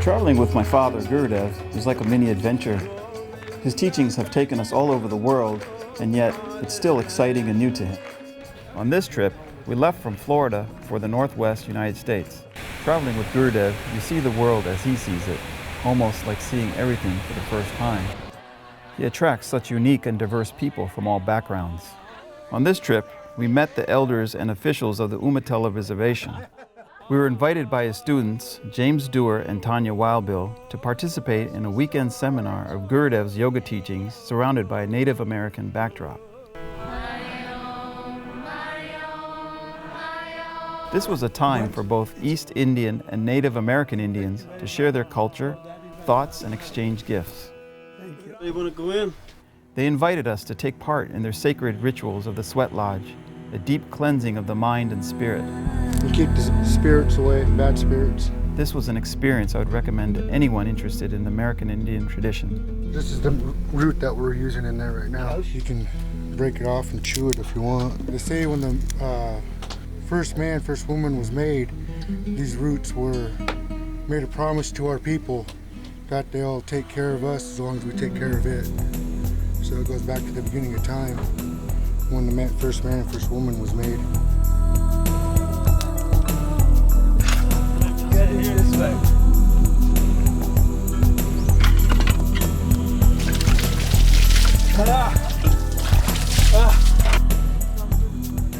Traveling with my father, Gurudev, was like a mini adventure. His teachings have taken us all over the world, and yet it's still exciting and new to him. On this trip, we left from Florida for the Northwest United States. Traveling with Gurudev, you see the world as he sees it, almost like seeing everything for the first time. He attracts such unique and diverse people from all backgrounds. On this trip, we met the elders and officials of the Umatilla Reservation. We were invited by his students, James Dewar and Tanya Wildbill, to participate in a weekend seminar of Gurudev's yoga teachings surrounded by a Native American backdrop. This was a time for both East Indian and Native American Indians to share their culture, thoughts, and exchange gifts. Thank you. You want to go in? They invited us to take part in their sacred rituals of the Sweat Lodge, a deep cleansing of the mind and spirit. And keep the spirits away, bad spirits. This was an experience I would recommend to anyone interested in the American Indian tradition. This is the root that we're using in there right now. You can break it off and chew it if you want. They say when the first man, first woman was made, these roots were made a promise to our people that they'll take care of us as long as we take care of it. So it goes back to the beginning of time when the first man and first woman was made. Get in this way.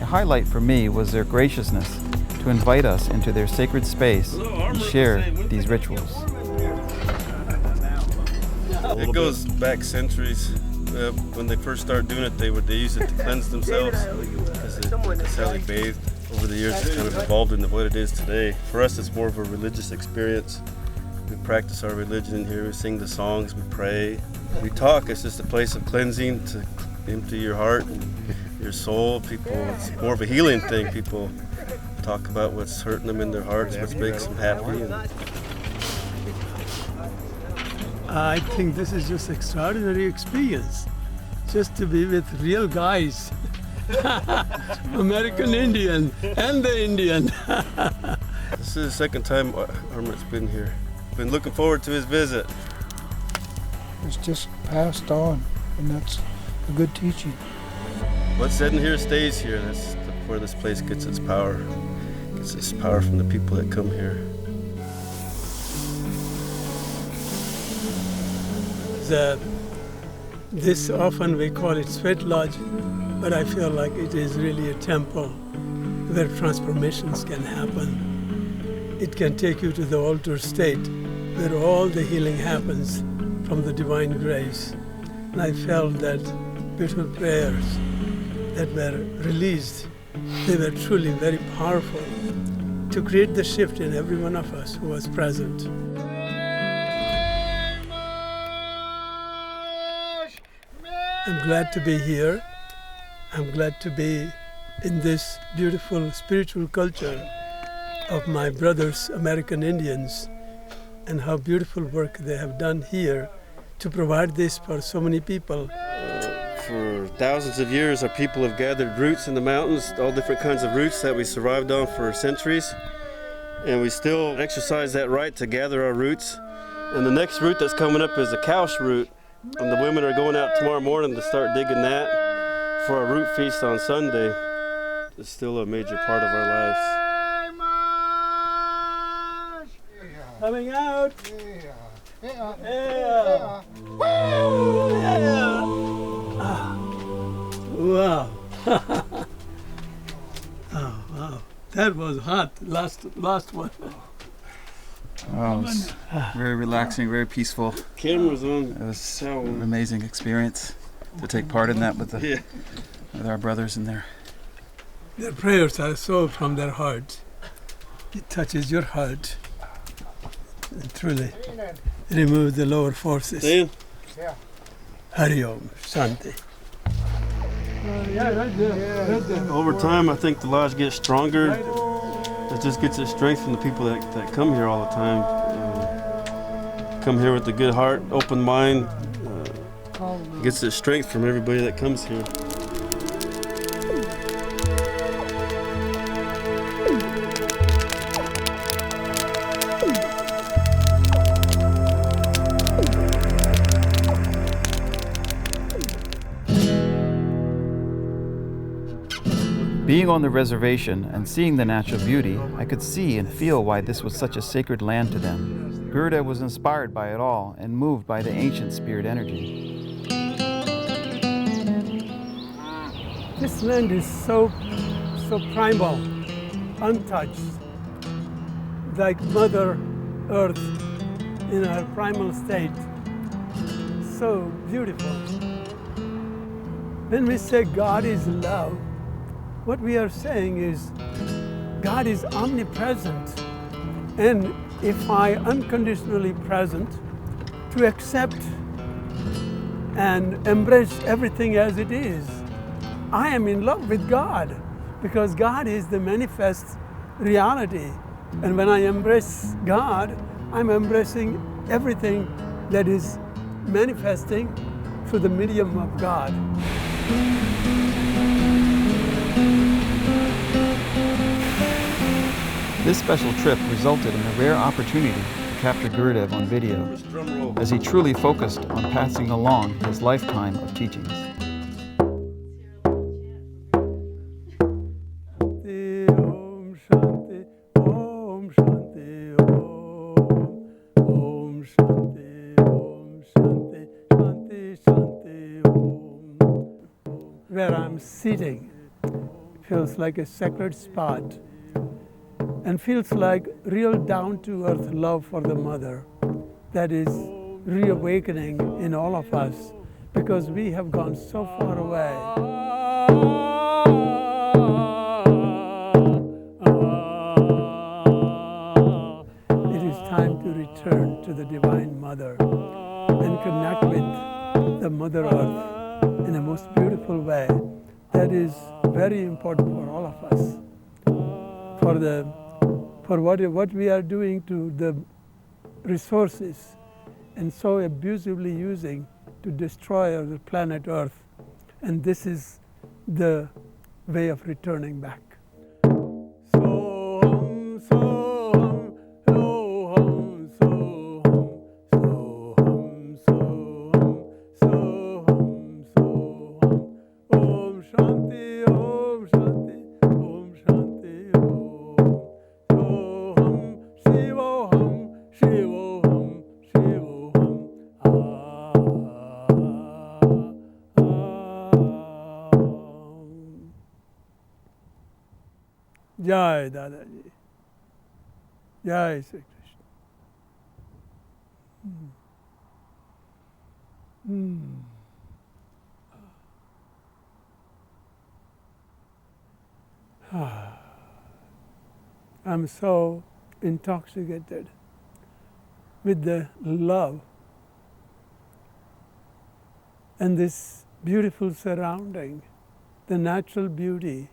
A highlight for me was their graciousness to invite us into their sacred space and share these rituals. It goes back centuries. When they first started doing it, they use it to cleanse themselves because that's how they bathed. Over the years, it's kind of evolved into what it is today. For us, it's more of a religious experience. We practice our religion in here. We sing the songs, we pray, we talk. It's just a place of cleansing to empty your heart and your soul. It's more of a healing thing. People talk about what's hurting them in their hearts, what makes them happy. I think this is just extraordinary experience, just to be with real guys, American Indian and the Indian. This is the second time Amrit's been here. Been looking forward to his visit. It's just passed on, and that's a good teaching. What's said in here stays here. That's where this place gets its power. Gets its power from the people that come here. This often we call it Sweat Lodge, but I feel like it is really a temple where transformations can happen. It can take you to the altar state where all the healing happens from the divine grace. And I felt that beautiful prayers that were released, they were truly very powerful to create the shift in every one of us who was present. I'm glad to be here. I'm glad to be in this beautiful spiritual culture of my brothers, American Indians, and how beautiful work they have done here to provide this for so many people. For thousands of years, our people have gathered roots in the mountains, all different kinds of roots that we survived on for centuries. And we still exercise that right to gather our roots. And the next root that's coming up is a couch root. And the women are going out tomorrow morning to start digging that for our root feast on Sunday. It's still a major part of our lives. Coming out! Yeah. Yeah! Yeah! Wow! Oh, wow. That was hot, last one. Oh, it was very relaxing, very peaceful. Cameras on. It was an amazing experience to take part in that with our brothers in there. Their prayers are so from their heart. It touches your heart and truly removes the lower forces. Dan? Yeah. Hari Om, Shanti. Yeah, right there. Right there. Over time, I think the lodge gets stronger. It just gets its strength from the people that come here all the time. Come here with a good heart, open mind. Gets its strength from everybody that comes here. Being on the reservation and seeing the natural beauty, I could see and feel why this was such a sacred land to them. Gurudev was inspired by it all and moved by the ancient spirit energy. This land is so primal, untouched, like Mother Earth in her primal state. So beautiful. When we say God is love, what we are saying is God is omnipresent, and if I unconditionally present to accept and embrace everything as it is, I am in love with God, because God is the manifest reality. And when I embrace God, I'm embracing everything that is manifesting through the medium of God. This special trip resulted in a rare opportunity to capture Gurudev on video, as he truly focused on passing along his lifetime of teachings. Where I'm sitting feels like a sacred spot, and feels like real down-to-earth love for the mother that is reawakening in all of us, because we have gone so far away. It is time to return to the Divine Mother and connect with the Mother Earth in a most beautiful way that is very important for all of us. For what we are doing to the resources and so abusively using to destroy the planet Earth. And this is the way of returning back. Jai Dadaji. Jai Sri Krishna. I'm so intoxicated with the love and this beautiful surrounding, the natural beauty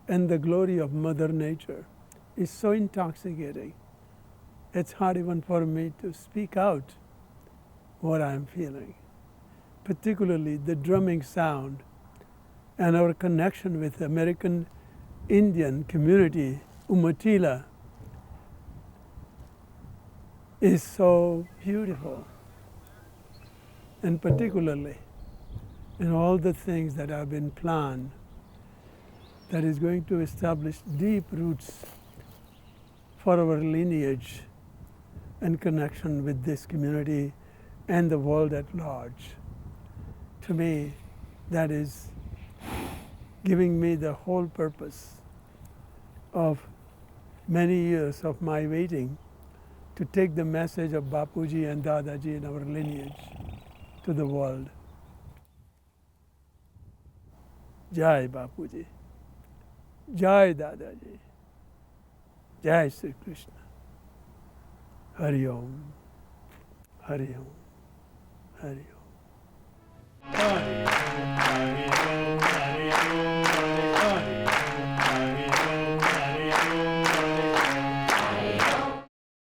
and the glory of Mother Nature is so intoxicating. It's hard even for me to speak out what I'm feeling, particularly the drumming sound and our connection with the American Indian community, Umatilla, is so beautiful. And particularly in all the things that have been planned, that is going to establish deep roots for our lineage and connection with this community and the world at large. To me, that is giving me the whole purpose of many years of my waiting to take the message of Bapuji and Dadaji in our lineage to the world. Jai Bapuji. Jai Dadaji. Jai Sri Krishna. Hari Om. Hari Om. Hari Om. Hari Om. Hari Om.